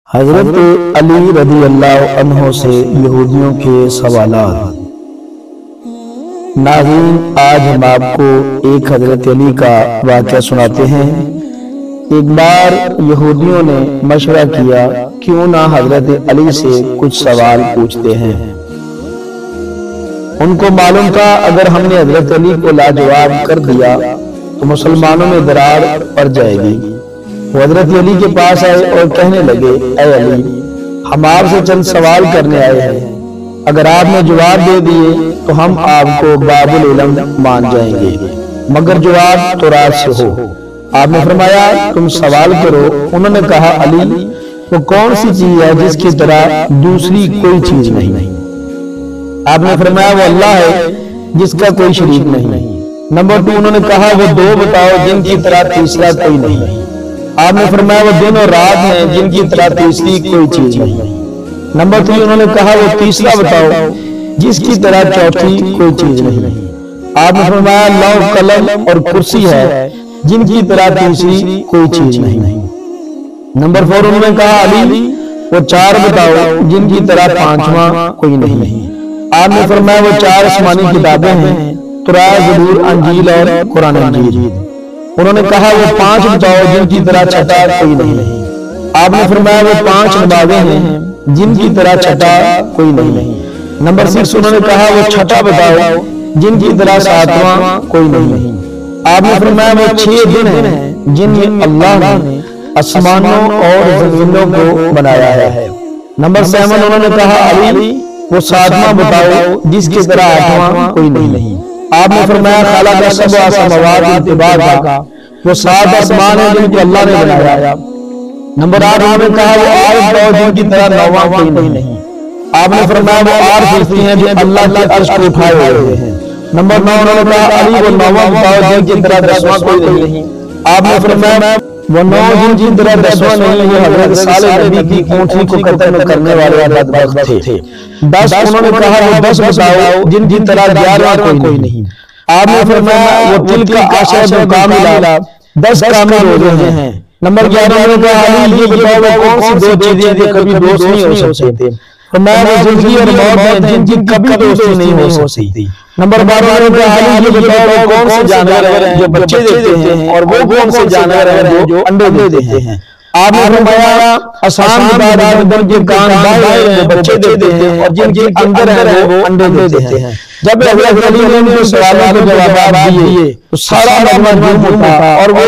حضرت علی رضی اللہ عنہ سے یہودیوں کے سوالات۔ ناظرین، آج ہم آپ کو ایک حضرت علی کا واقعہ سناتے ہیں۔ ایک بار یہودیوں نے مشورہ کیا کیوں نہ حضرت علی سے کچھ سوال پوچھتے ہیں۔ ان کو معلوم تھا اگر ہم نے حضرت علی کو لاجواب کر دیا تو مسلمانوں میں درار پڑ جائے گی۔ وہ حضرت علی کے پاس آئے اور کہنے لگے، اے علی، ہم آپ سے چند سوال کرنے آئے ہیں، اگر آپ نے جواب دے دیے تو ہم آپ کو باب العلم مان جائیں گے، مگر جواب تورات سے ہو۔ آپ نے فرمایا تم سوال کرو۔ انہوں نے کہا، علی، وہ کون سی چیز ہے جس کی طرح دوسری کوئی چیز نہیں؟ آپ نے فرمایا وہ اللہ ہے جس کا کوئی شریک نہیں۔ نمبر 2، انہوں نے کہا وہ دو بتاؤ جن کی طرح تیسرا کوئی نہیں۔ آپ نے فرمایا وہ دن اور رات ہیں جن کی طرح تیسری کوئی چیز نہیں۔ نمبر 3، انہوں نے کہا وہ تیسرا بتاؤ جس کی طرح چوتھی کوئی چیز نہیں۔ آپ نے فرمایا لوح قلم اور کرسی ہے جن کی طرح تیسری کوئی چیز نہیں۔ نمبر 4، انہوں نے کہا علی، وہ 4 بتاؤ جن کی طرح پانچواں کوئی نہیں۔ آپ نے فرمایا وہ 4 آسمانی کتابیں ہیں، تورات، زبور، انجیل اور قرآن مجید۔ انہوں نے کہا وہ 5 بتاؤ جن کی طرح چھٹا کوئی نہیں۔ آپ نے فرمایا وہ 5 نبوتیں ہیں جن کی طرح چھٹا کوئی نہیں۔ نمبر 6، انہوں نے کہا وہ چھٹا بتاؤ جن کی طرح 7واں کوئی نہیں۔ آپ نے فرمایا وہ 6 دن ہیں جن میں اللہ نے آسمانوں اور زمینوں کو بنایا ہے۔ نمبر 7، انہوں نے کہا علی، وہ 7واں بتاؤ جس کی طرح 8واں کوئی نہیں۔ آپ نے فرمایا خلق سبع سماوات طباقا، وہ 7 آسمان ہیں جن کو اللہ نے بنایا۔ نمبر 8، انہوں نے کہا وہ 8 بتاؤ جن کی طرح 9واں کوئی نہیں۔ آپ نے فرمایا وہ 8 فرشتے ہیں جو اللہ کے عرش کو اٹھائے ہوئے ہیں۔ نمبر 9، انہوں نے کہا علی، وہ 9واں بتاؤ جن کی طرح 10واں کوئی نہیں۔ آپ نے فرمایا وہ 9 جن کی طرح 10واں نہیں، وہ حضرت صالح نبی کی اونٹنی کو قتل کرنے والے بدبخت تھے۔ 10، انہوں نے کہا وہ 10 بتاؤ جن کی طرح 11واں کوئی نہیں۔ آپ نے فرمایا وہ تلک عشرۃ کاملہ، 10 کامل روزے ہیں۔ نمبر 11، انہوں نے کہا علی، یہ بتاؤ وہ کون سی 2 چیزیں جو کبھی دوست نہیں ہو سکتے؟ فرمایا وہ زندگی اور موت ہیں جن کی کبھی دوستی نہیں ہو سکتی۔ نمبر 12، انہوں نے کہا علی، یہ بتاؤ وہ کون سے جانور ہیں جو بچے دیتے ہیں اور وہ کون سے جانور ہیں جو انڈے دیتے ہیں؟ آپ نے فرمایا آسان بتا جن کے کان باہر ہیں بچے دیتے ہیں اور جن کے اندر ہیں وہ انڈے دیتے ہیں۔ جب حضرت علی نے ان کے سوالوں کے جوابات دیے تو سارا مجمع جھوم اٹھا اور وہ